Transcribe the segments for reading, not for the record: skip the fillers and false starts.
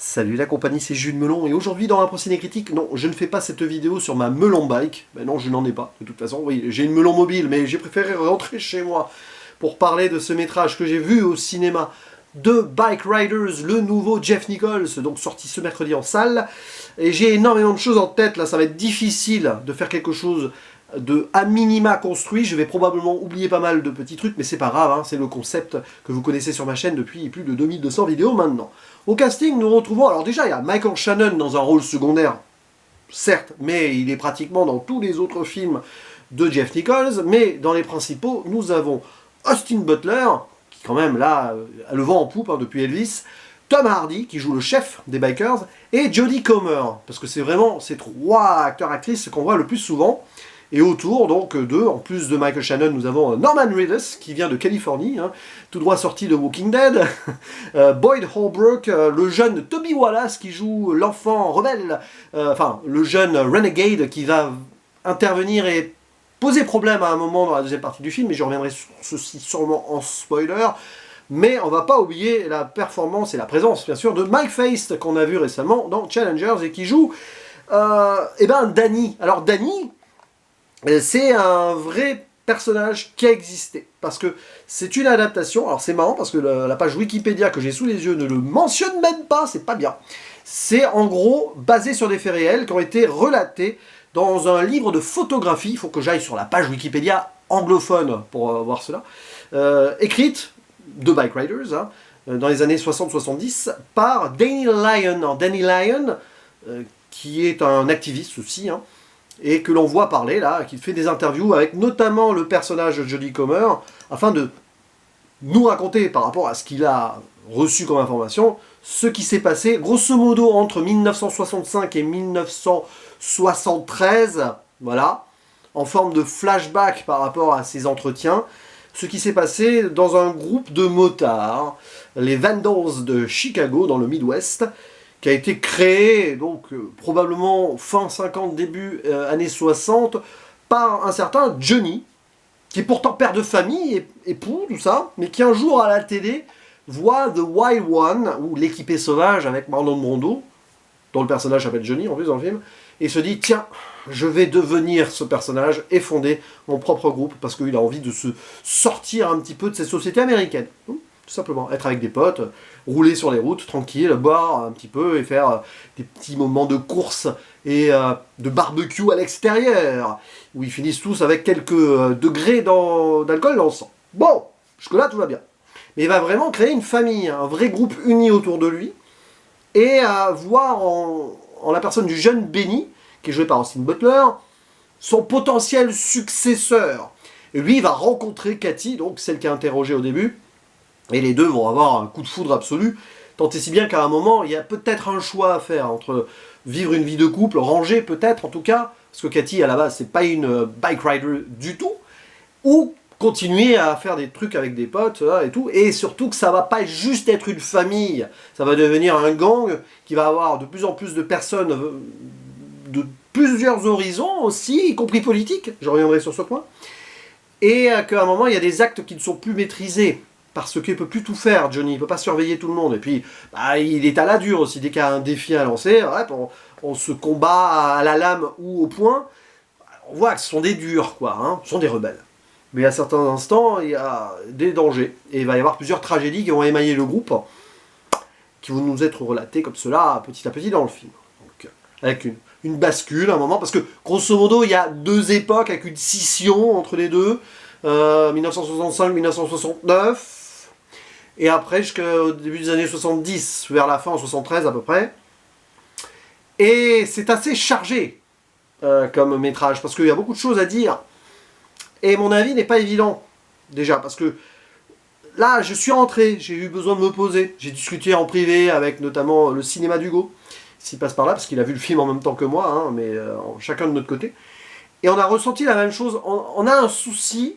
Salut la compagnie, c'est Jules Melon, et aujourd'hui dans la prochaine critique, non, je ne fais pas cette vidéo sur ma Melon Bike, ben non, je n'en ai pas, de toute façon, oui, j'ai une Melon mobile, mais j'ai préféré rentrer chez moi pour parler de ce métrage que j'ai vu au cinéma de Bike Riders, le nouveau Jeff Nichols, donc sorti ce mercredi en salle, et j'ai énormément de choses en tête, là, ça va être difficile de faire quelque chose de à minima construit, je vais probablement oublier pas mal de petits trucs, mais c'est pas grave, hein, c'est le concept que vous connaissez sur ma chaîne depuis plus de 2200 vidéos maintenant. Au casting, nous retrouvons, alors déjà il y a Michael Shannon dans un rôle secondaire, certes, mais il est pratiquement dans tous les autres films de Jeff Nichols, mais dans les principaux, nous avons Austin Butler, qui quand même là a le vent en poupe hein, depuis Elvis, Tom Hardy, qui joue le chef des bikers, et Jodie Comer, parce que c'est vraiment ces trois acteurs-actrices qu'on voit le plus souvent. Et autour, donc, en plus de Michael Shannon, nous avons Norman Reedus, qui vient de Californie, hein, tout droit sorti de Walking Dead, Boyd Holbrook, le jeune Toby Wallace, qui joue l'enfant rebelle, enfin, le jeune Renegade, qui va intervenir et poser problème à un moment dans la deuxième partie du film, et je reviendrai sur ceci sûrement en spoiler. Mais on va pas oublier la performance et la présence, bien sûr, de Mike Faist, qu'on a vu récemment dans Challengers, et qui joue, Danny. Alors, Danny, c'est un vrai personnage qui a existé, parce que c'est une adaptation, alors c'est marrant parce que la page Wikipédia que j'ai sous les yeux ne le mentionne même pas, c'est pas bien. C'est en gros basé sur des faits réels qui ont été relatés dans un livre de photographie, il faut que j'aille sur la page Wikipédia anglophone pour voir cela, écrite de Bike Riders, hein, dans les années 60-70, par Danny Lyon. Alors, Danny Lyon, qui est un activiste aussi, hein, et que l'on voit parler là, qui fait des interviews avec notamment le personnage de Jodie Comer, afin de nous raconter par rapport à ce qu'il a reçu comme information, ce qui s'est passé grosso modo entre 1965 et 1973, voilà, en forme de flashback par rapport à ces entretiens, ce qui s'est passé dans un groupe de motards, les Vandals de Chicago, dans le Midwest, qui a été créé, donc probablement fin 50, début années 60, par un certain Johnny, qui est pourtant père de famille, époux, tout ça, mais qui un jour à la télé voit The Wild One, ou l'équipé sauvage avec Marlon Brando, dont le personnage s'appelle Johnny en plus dans le film, et se dit, tiens, je vais devenir ce personnage et fonder mon propre groupe, parce qu'il a envie de se sortir un petit peu de cette société américaine. Tout simplement, être avec des potes, rouler sur les routes, tranquille, boire un petit peu et faire des petits moments de course et de barbecue à l'extérieur, où ils finissent tous avec quelques degrés d'alcool dans le sang. Bon, jusque-là, tout va bien. Mais il va vraiment créer une famille, un vrai groupe uni autour de lui, et voir en la personne du jeune Benny, qui est joué par Austin Butler, son potentiel successeur. Et lui, il va rencontrer Cathy, donc celle qui a interrogé au début, et les deux vont avoir un coup de foudre absolu, tant et si bien qu'à un moment, il y a peut-être un choix à faire entre vivre une vie de couple, rangée peut-être en tout cas, parce que Cathy à la base c'est pas une bike rider du tout, ou continuer à faire des trucs avec des potes et tout, et surtout que ça va pas juste être une famille, ça va devenir un gang qui va avoir de plus en plus de personnes de plusieurs horizons aussi, y compris politiques, je reviendrai sur ce point, et qu'à un moment il y a des actes qui ne sont plus maîtrisés. Parce qu'il ne peut plus tout faire, Johnny, il ne peut pas surveiller tout le monde. Et puis, il est à la dure aussi. Dès qu'il y a un défi à lancer, on se combat à la lame ou au poing. On voit que ce sont des durs, quoi. Hein, ce sont des rebelles. Mais à certains instants, il y a des dangers. Et il va y avoir plusieurs tragédies qui vont émailler le groupe, qui vont nous être relatées comme cela, petit à petit, dans le film. Donc, avec une bascule, à un moment. Parce que, grosso modo, il y a deux époques avec une scission entre les deux. 1965-1969. Et après, jusqu'au début des années 70, vers la fin, en 73 à peu près. Et c'est assez chargé comme métrage, parce qu'il y a beaucoup de choses à dire. Et mon avis n'est pas évident, déjà, parce que là, je suis rentré, j'ai eu besoin de me poser. J'ai discuté en privé avec notamment le cinéma d'Hugo, s'il passe par là, parce qu'il a vu le film en même temps que moi, hein, mais chacun de notre côté. Et on a ressenti la même chose. On a un souci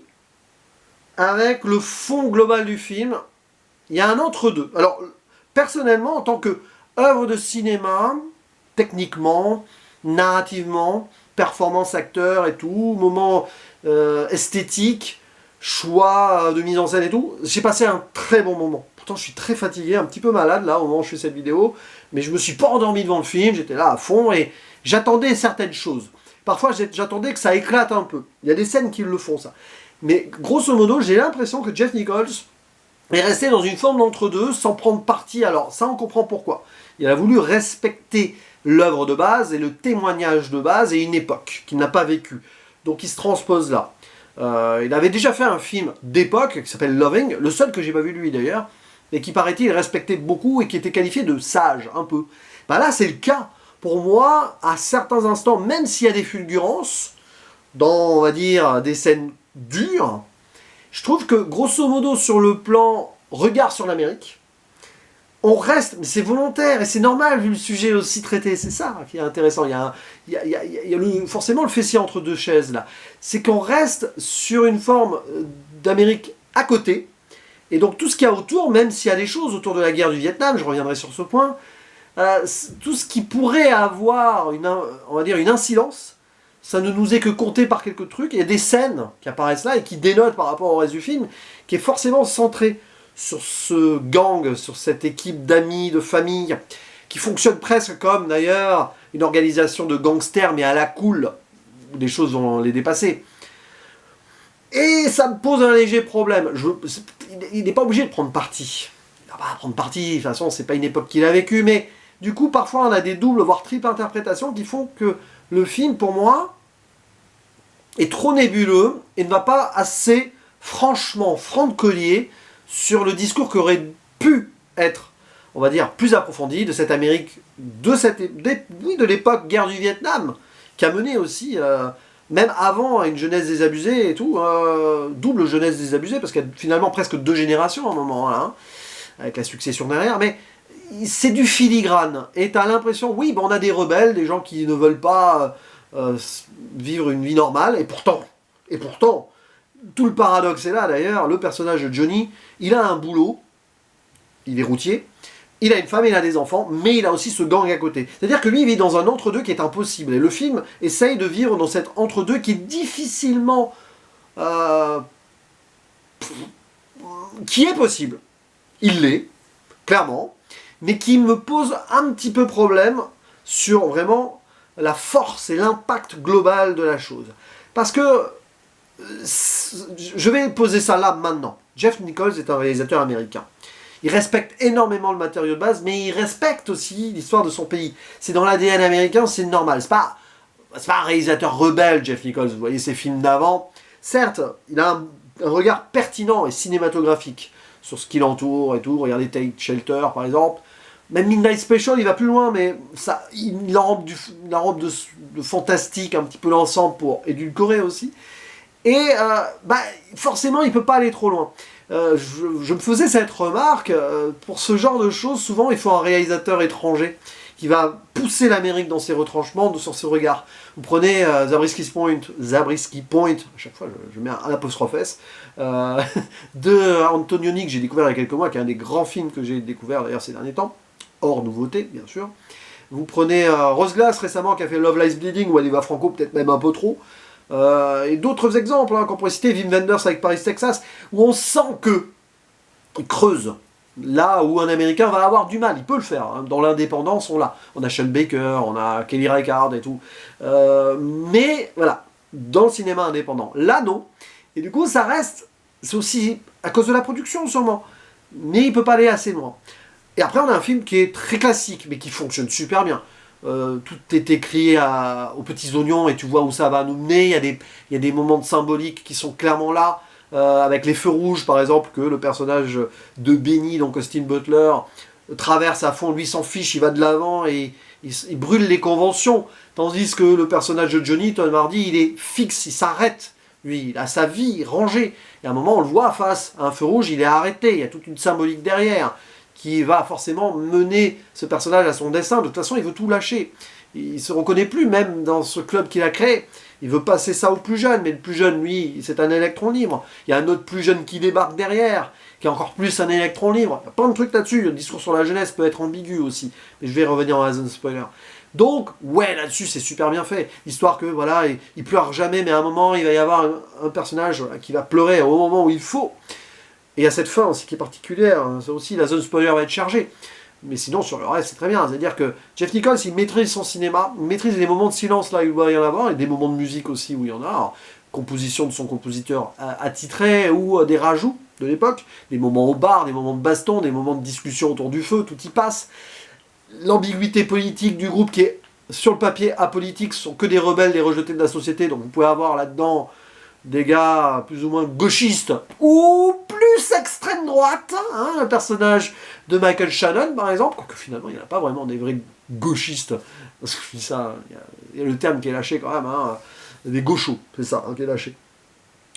avec le fond global du film. Il y a un entre-deux. Alors, personnellement, en tant que œuvre de cinéma, techniquement, narrativement, performance acteur et tout, moment esthétique, choix de mise en scène et tout, j'ai passé un très bon moment. Pourtant, je suis très fatigué, un petit peu malade là, au moment où je fais cette vidéo. mais je me suis pas endormi devant le film, j'étais là à fond, et j'attendais certaines choses. Parfois, j'attendais que ça éclate un peu. Il y a des scènes qui le font, ça. Mais grosso modo, j'ai l'impression que Jeff Nichols est resté dans une forme d'entre-deux, sans prendre parti. Alors, ça, on comprend pourquoi. Il a voulu respecter l'œuvre de base et le témoignage de base et une époque qu'il n'a pas vécue. Donc, il se transpose là. Il avait déjà fait un film d'époque qui s'appelle Loving, le seul que j'ai pas vu lui d'ailleurs, et qui paraît-il respectait beaucoup et qui était qualifié de sage, un peu. Ben là, c'est le cas. Pour moi, à certains instants, même s'il y a des fulgurances, dans, on va dire, des scènes dures, je trouve que, grosso modo, sur le plan regard sur l'Amérique, on reste, mais c'est volontaire, et c'est normal, vu le sujet aussi traité, c'est ça qui est intéressant. Il y a forcément le fessier entre deux chaises, là. C'est qu'on reste sur une forme d'Amérique à côté, et donc tout ce qu'il y a autour, même s'il y a des choses autour de la guerre du Vietnam, je reviendrai sur ce point, tout ce qui pourrait avoir, on va dire, une incidence, ça ne nous est que compté par quelques trucs. Il y a des scènes qui apparaissent là et qui dénotent par rapport au reste du film, qui est forcément centré sur ce gang, sur cette équipe d'amis, de famille, qui fonctionne presque comme d'ailleurs une organisation de gangsters, mais à la cool, où des choses vont les dépasser. Et ça me pose un léger problème. Il n'est pas obligé de prendre parti. Il va pas prendre parti, de toute façon, c'est pas une époque qu'il a vécue, mais du coup, parfois, on a des doubles, voire triples interprétations qui font que le film, pour moi, est trop nébuleux et ne va pas assez franchement franc de collier sur le discours qui aurait pu être, on va dire, plus approfondi de cette Amérique, de l'époque guerre du Vietnam, qui a mené aussi, même avant, une jeunesse désabusée et tout, double jeunesse désabusée, parce qu'il y a finalement presque 2 générations à un moment, là, hein, avec la succession derrière, mais c'est du filigrane, et tu as l'impression, oui, on a des rebelles, des gens qui ne veulent pas vivre une vie normale, et pourtant, tout le paradoxe est là d'ailleurs, le personnage de Johnny, il a un boulot, il est routier, il a une femme, il a des enfants, mais il a aussi ce gang à côté. C'est-à-dire que lui, il vit dans un entre-deux qui est impossible, et le film essaye de vivre dans cet entre-deux qui est difficilement... qui est possible. Il l'est, clairement, mais qui me pose un petit peu problème sur vraiment la force et l'impact global de la chose. Parce que, je vais poser ça là maintenant. Jeff Nichols est un réalisateur américain. Il respecte énormément le matériau de base, mais il respecte aussi l'histoire de son pays. C'est dans l'ADN américain, c'est normal. C'est pas un réalisateur rebelle, Jeff Nichols. Vous voyez ses films d'avant. Certes, il a un regard pertinent et cinématographique sur ce qui l'entoure et tout. Regardez Take Shelter, par exemple. Même Midnight Special, il va plus loin, mais ça, il enrobe de fantastique un petit peu l'ensemble pour édulcorer aussi. Et forcément, il ne peut pas aller trop loin. Je me faisais cette remarque, pour ce genre de choses, souvent il faut un réalisateur étranger qui va pousser l'Amérique dans ses retranchements, sur ce regard. Vous prenez Zabriskie Point, à chaque fois je mets un apostrophe S, de Antonioni que j'ai découvert il y a quelques mois, qui est un des grands films que j'ai découvert d'ailleurs ces derniers temps, hors nouveauté bien sûr. Vous prenez Rose Glass récemment qui a fait Love Lies Bleeding, ou Oliva Franco peut-être même un peu trop. Et d'autres exemples qu'on pourrait citer, Wim Wenders avec Paris, Texas, où on sent que il creuse là où un Américain va avoir du mal. Il peut le faire, hein. Dans l'indépendance, on l'a. On a Sean Baker, on a Kelly Reichardt et tout. Mais voilà, dans le cinéma indépendant, là non. Et du coup, ça reste, c'est aussi à cause de la production sûrement. Mais il peut pas aller assez loin. Et après, on a un film qui est très classique, mais qui fonctionne super bien. Tout est écrit aux petits oignons et tu vois où ça va nous mener. Il y a des moments de symbolique qui sont clairement là, avec les feux rouges par exemple, que le personnage de Benny, donc Austin Butler, traverse à fond. Lui s'en fiche, il va de l'avant et il brûle les conventions, tandis que le personnage de Johnny, Tom Hardy, il est fixe, il s'arrête. Lui, il a sa vie rangée, et à un moment on le voit face à un feu rouge, il est arrêté, il y a toute une symbolique derrière qui va forcément mener ce personnage à son destin. De toute façon, il veut tout lâcher. Il ne se reconnaît plus, même dans ce club qu'il a créé. Il veut passer ça au plus jeune, mais le plus jeune, lui, c'est un électron libre. Il y a un autre plus jeune qui débarque derrière, qui est encore plus un électron libre. Il y a plein de trucs là-dessus. Le discours sur la jeunesse peut être ambigu aussi. Mais je vais revenir en zone spoiler. Donc, ouais, là-dessus, c'est super bien fait. L'histoire que, voilà, il pleure jamais, mais à un moment, il va y avoir un personnage qui va pleurer au moment où il faut. Et il y a cette fin aussi qui est particulière, ça aussi la zone spoiler va être chargée. Mais sinon, sur le reste, c'est très bien. C'est-à-dire que Jeff Nichols, il maîtrise son cinéma, il maîtrise les moments de silence là où il doit y en avoir, et des moments de musique aussi où il y en a. Alors, composition de son compositeur attitré ou des rajouts de l'époque, des moments au bar, des moments de baston, des moments de discussion autour du feu, tout y passe. L'ambiguïté politique du groupe qui est sur le papier apolitique, ce sont que des rebelles, des rejetés de la société, donc vous pouvez avoir là-dedans des gars plus ou moins gauchistes ou plus extrême droite, hein, le personnage de Michael Shannon par exemple, quoique finalement il n'y en a pas vraiment des vrais gauchistes, parce que je dis ça, il y a le terme qui est lâché quand même, hein, des gauchos, c'est ça qui est lâché.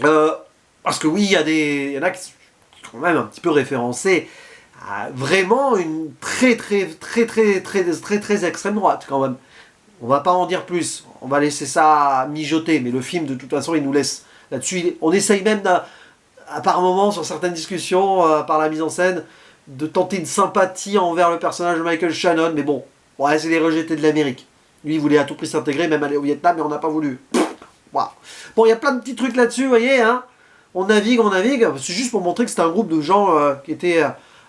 Parce que oui, il y en a qui sont quand même un petit peu référencés à vraiment une très extrême droite quand même. On va pas en dire plus, on va laisser ça mijoter, mais le film de toute façon il nous laisse là-dessus. On essaye même, par moments, sur certaines discussions, par la mise en scène, de tenter une sympathie envers le personnage de Michael Shannon, mais bon, ouais, c'est les rejetés de l'Amérique. Lui, il voulait à tout prix s'intégrer, même aller au Vietnam, mais on n'a pas voulu. Wow. Bon, il y a plein de petits trucs là-dessus, vous voyez, hein. On navigue, c'est juste pour montrer que c'était un groupe de gens qui étaient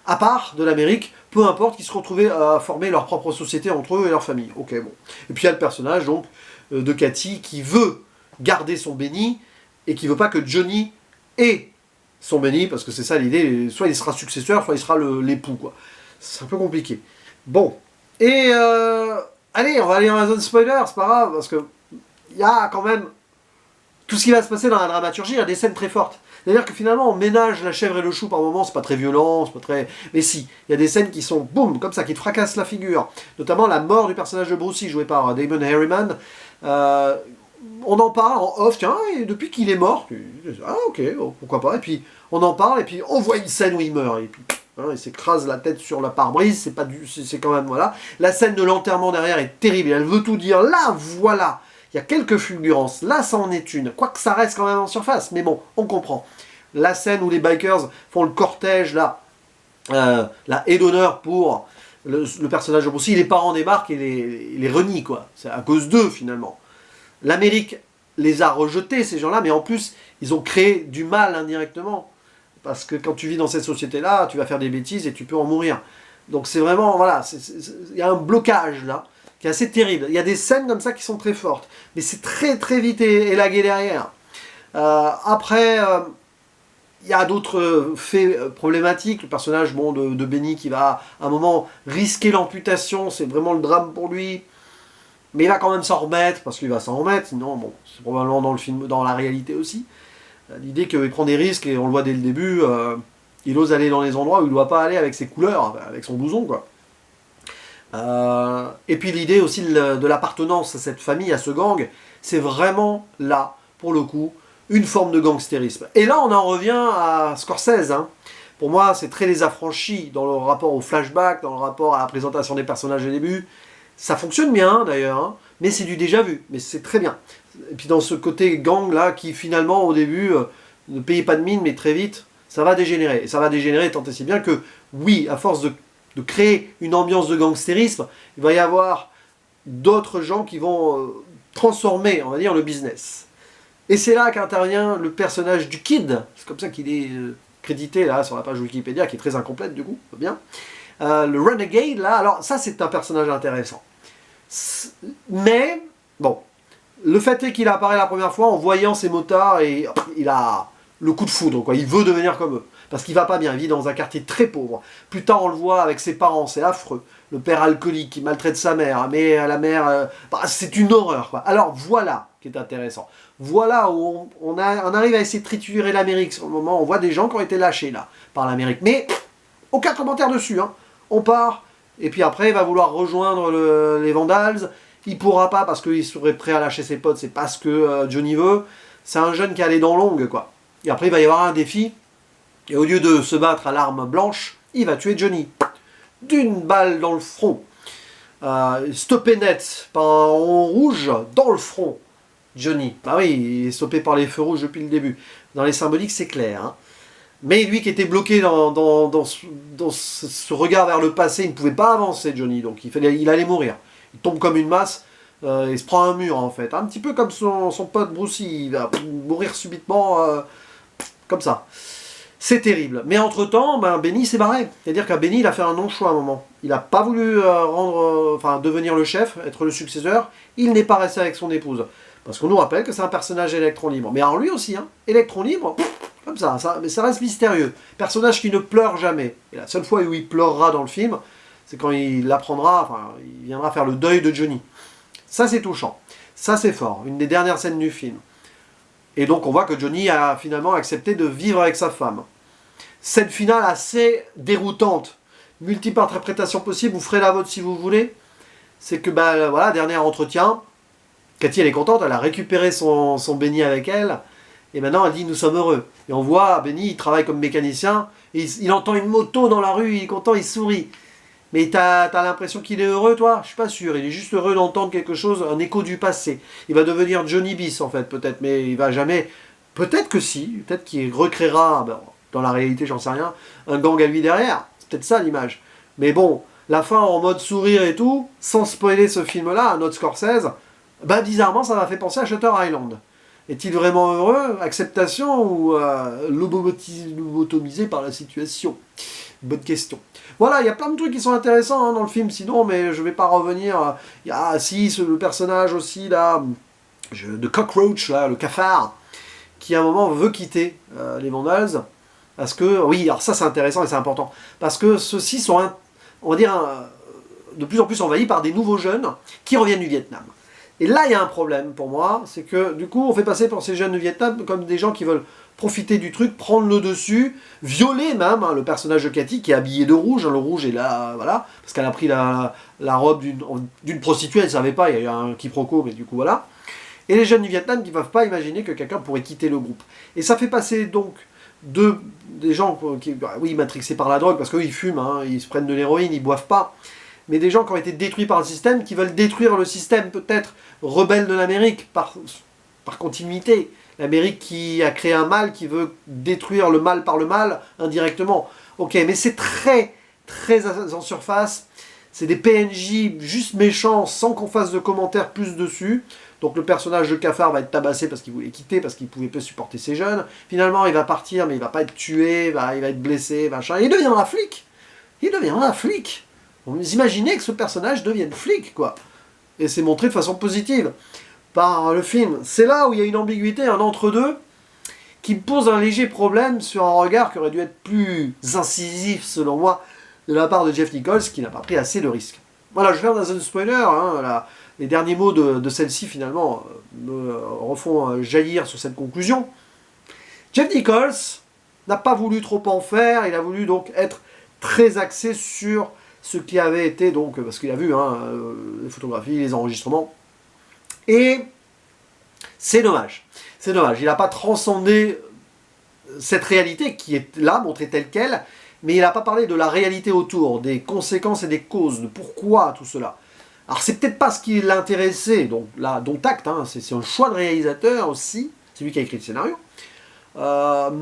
à part de l'Amérique, peu importe, qui se retrouvaient à former leur propre société entre eux et leur famille. Ok, bon. Et puis il y a le personnage, donc, de Cathy, qui veut garder son béni, et qui veut pas que Johnny ait son béni, parce que c'est ça l'idée, soit il sera successeur, soit il sera l'époux, quoi. C'est un peu compliqué. Bon, et allez, on va aller dans la zone spoiler, c'est pas grave, parce que il y a quand même tout ce qui va se passer dans la dramaturgie, il y a des scènes très fortes. C'est-à-dire que finalement, on ménage la chèvre et le chou par moments, c'est pas très violent, c'est pas très... Mais si, il y a des scènes qui sont, boum, comme ça, qui te fracassent la figure. Notamment la mort du personnage de Brucey, joué par Damon Harriman. On en parle en off, tiens, et depuis qu'il est mort, ah ok, bon, pourquoi pas, et puis on en parle, et puis on voit une scène où il meurt, et puis hein, il s'écrase la tête sur la pare-brise, c'est quand même, voilà. La scène de l'enterrement derrière est terrible, elle veut tout dire, là, voilà, il y a quelques fulgurances, là ça en est une, quoique ça reste quand même en surface, mais bon, on comprend. La scène où les bikers font le cortège, là, la haie d'honneur pour le personnage de Brucey, les parents débarquent et les renient, quoi, c'est à cause d'eux, finalement. L'Amérique les a rejetés, ces gens-là, mais en plus, ils ont créé du mal indirectement. Parce que quand tu vis dans cette société-là, tu vas faire des bêtises et tu peux en mourir. Donc c'est vraiment, voilà, il y a un blocage là, qui est assez terrible. Il y a des scènes comme ça qui sont très fortes, mais c'est très vite élagué derrière. Après, il y a d'autres faits problématiques. Le personnage bon, de Benny qui va à un moment risquer l'amputation, c'est vraiment le drame pour lui. Mais il va quand même s'en remettre, parce qu'il va s'en remettre, sinon, bon, c'est probablement dans le film, dans la réalité aussi. L'idée qu'il prend des risques, et on le voit dès le début, il ose aller dans les endroits où il ne doit pas aller avec ses couleurs, avec son blouson, quoi. Et puis l'idée aussi de l'appartenance à cette famille, à ce gang, c'est vraiment là, pour le coup, une forme de gangstérisme. Et là, on en revient à Scorsese, hein. Pour moi, c'est très les affranchis dans le rapport au flashback, dans le rapport à la présentation des personnages au début. Ça fonctionne bien d'ailleurs, hein, mais c'est du déjà vu, mais c'est très bien. Et puis dans ce côté gang là, qui finalement au début ne payait pas de mine, mais très vite, ça va dégénérer. Et ça va dégénérer tant et si bien que, oui, à force de créer une ambiance de gangstérisme, il va y avoir d'autres gens qui vont transformer, on va dire, le business. Et c'est là qu'intervient le personnage du Kid, c'est comme ça qu'il est crédité là sur la page Wikipédia, qui est très incomplète du coup, bien. Le Renegade là, alors ça c'est un personnage intéressant. Mais, bon, le fait est qu'il apparaît la première fois en voyant ces motards et il a le coup de foudre, quoi. Il veut devenir comme eux. Parce qu'il va pas bien, il vit dans un quartier très pauvre. Plus tard, on le voit avec ses parents, c'est affreux. Le père alcoolique qui maltraite sa mère, mais la mère, c'est une horreur, quoi. Alors voilà qui est intéressant. Voilà où on arrive à essayer de triturer l'Amérique sur le moment. On voit des gens qui ont été lâchés là par l'Amérique. Mais aucun commentaire dessus, hein. On part, et puis après, il va vouloir rejoindre les Vandals. Il pourra pas parce qu'il serait prêt à lâcher ses potes, c'est pas ce que Johnny veut. C'est un jeune qui a les dents longues, quoi. Et après, il va y avoir un défi. Et au lieu de se battre à l'arme blanche, il va tuer Johnny. D'une balle dans le front. Stoppé net par un rond rouge dans le front. Johnny. Bah oui, il est stoppé par les feux rouges depuis le début. Dans les symboliques, c'est clair, hein. Mais lui qui était bloqué dans ce regard vers le passé, il ne pouvait pas avancer, Johnny, donc il allait mourir. Il tombe comme une masse, il se prend un mur en fait. Un petit peu comme son pote Brucey, il va mourir subitement comme ça. C'est terrible. Mais entre-temps, ben, Benny s'est barré. C'est-à-dire qu'à Benny, il a fait un non-choix à un moment. Il n'a pas voulu devenir le chef, être le successeur. Il n'est pas resté avec son épouse. Parce qu'on nous rappelle que c'est un personnage électron libre. Mais alors lui aussi, hein, électron libre, comme ça, mais ça reste mystérieux. Personnage qui ne pleure jamais. Et la seule fois où il pleurera dans le film, c'est quand il apprendra, enfin, il viendra faire le deuil de Johnny. Ça, c'est touchant. Ça, c'est fort. Une des dernières scènes du film. Et donc, on voit que Johnny a finalement accepté de vivre avec sa femme. Scène finale assez déroutante. Multiples interprétations possibles, vous ferez la vôtre si vous voulez. C'est que, ben voilà, dernier entretien. Cathy, elle est contente, elle a récupéré son Benny avec elle. Et maintenant, elle dit, nous sommes heureux. Et on voit, Benny, il travaille comme mécanicien. Et il entend une moto dans la rue, il est content, il sourit. Mais t'as l'impression qu'il est heureux, toi? Je suis pas sûr. Il est juste heureux d'entendre quelque chose, un écho du passé. Il va devenir Johnny Bis, en fait, peut-être. Mais il va jamais... Peut-être que si. Peut-être qu'il recréera, ben, dans la réalité, j'en sais rien, un gang à lui derrière. C'est peut-être ça, l'image. Mais bon, la fin en mode sourire et tout, sans spoiler ce film-là, un autre Scorsese, ben, bizarrement, ça m'a fait penser à Shutter Island. Est-il vraiment heureux? Acceptation ou lobotomisé par la situation? Bonne question. Voilà, il y a plein de trucs qui sont intéressants hein, dans le film, sinon, mais je vais pas revenir. Il y a le personnage aussi, là, de Cockroach, là, le cafard, qui à un moment veut quitter les Vandals. Parce que, oui, alors ça c'est intéressant et c'est important. Parce que ceux-ci sont, on va dire, de plus en plus envahis par des nouveaux jeunes qui reviennent du Vietnam. Et là, il y a un problème pour moi, c'est que du coup, on fait passer pour ces jeunes du Vietnam comme des gens qui veulent profiter du truc, prendre le dessus, violer même hein, le personnage de Cathy qui est habillé de rouge. Hein, le rouge est là, voilà, parce qu'elle a pris la robe d'une prostituée, elle ne savait pas, il y a eu un quiproquo, mais du coup voilà. Et les jeunes du Vietnam qui ne peuvent pas imaginer que quelqu'un pourrait quitter le groupe. Et ça fait passer donc des gens qui, oui, matrixés par la drogue, parce qu'eux ils fument, hein, ils se prennent de l'héroïne, ils boivent pas. Mais des gens qui ont été détruits par le système, qui veulent détruire le système peut-être rebelle de l'Amérique par continuité. L'Amérique qui a créé un mal, qui veut détruire le mal par le mal, indirectement. Ok, mais c'est très, très en surface. C'est des PNJ juste méchants, sans qu'on fasse de commentaires plus dessus. Donc le personnage de Cafard va être tabassé parce qu'il voulait quitter, parce qu'il ne pouvait pas supporter ces jeunes. Finalement, il va partir, mais il ne va pas être tué, il va être blessé, machin. Il deviendra flic. Il deviendra flic. Vous imaginez que ce personnage devienne flic, quoi. Et c'est montré de façon positive par le film. C'est là où il y a une ambiguïté, un entre-deux, qui pose un léger problème sur un regard qui aurait dû être plus incisif, selon moi, de la part de Jeff Nichols, qui n'a pas pris assez de risques. Voilà, je vais faire dans un spoiler, hein, voilà. Les derniers mots de celle-ci, finalement, me refont jaillir sur cette conclusion. Jeff Nichols n'a pas voulu trop en faire, il a voulu donc être très axé sur ce qui avait été, donc, parce qu'il a vu hein, les photographies, les enregistrements. Et c'est dommage. C'est dommage. Il n'a pas transcendé cette réalité qui est là, montrée telle qu'elle, mais il n'a pas parlé de la réalité autour, des conséquences et des causes, de pourquoi tout cela. Alors c'est peut-être pas ce qui l'intéressait, donc là, dont acte, hein, c'est un choix de réalisateur aussi, c'est lui qui a écrit le scénario.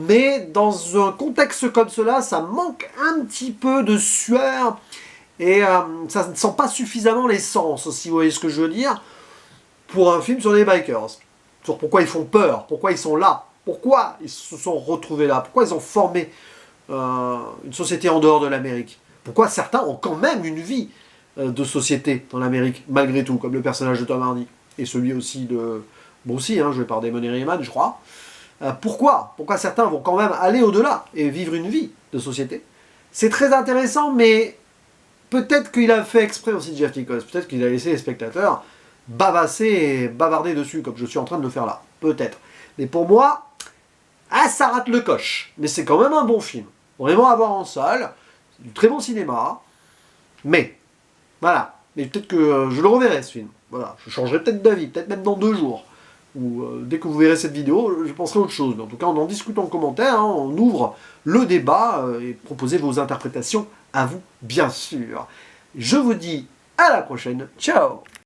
Mais dans un contexte comme cela, ça manque un petit peu de sueur, et ça ne sent pas suffisamment l'essence, si vous voyez ce que je veux dire, pour un film sur les bikers. Sur pourquoi ils font peur, pourquoi ils sont là, pourquoi ils se sont retrouvés là, pourquoi ils ont formé une société en dehors de l'Amérique. Pourquoi certains ont quand même une vie de société dans l'Amérique, malgré tout, comme le personnage de Tom Hardy, et celui aussi de Bruce Lee, hein, joué par Damon Herriman, je crois. Pourquoi certains vont quand même aller au-delà et vivre une vie de société? C'est très intéressant, mais peut-être qu'il a fait exprès aussi, Jeff Nichols. Peut-être qu'il a laissé les spectateurs bavasser et bavarder dessus, comme je suis en train de le faire là. Peut-être. Mais pour moi, ça rate le coche. Mais c'est quand même un bon film. Vraiment à voir en salle. C'est du très bon cinéma. Mais, voilà. Mais peut-être que je le reverrai, ce film. Voilà. Je changerai peut-être d'avis. Peut-être même dans 2 jours. Ou dès que vous verrez cette vidéo, je penserai à autre chose. Mais en tout cas, on en discute en commentaire. Hein, on ouvre le débat et proposez vos interprétations à vous, bien sûr. Je vous dis à la prochaine. Ciao!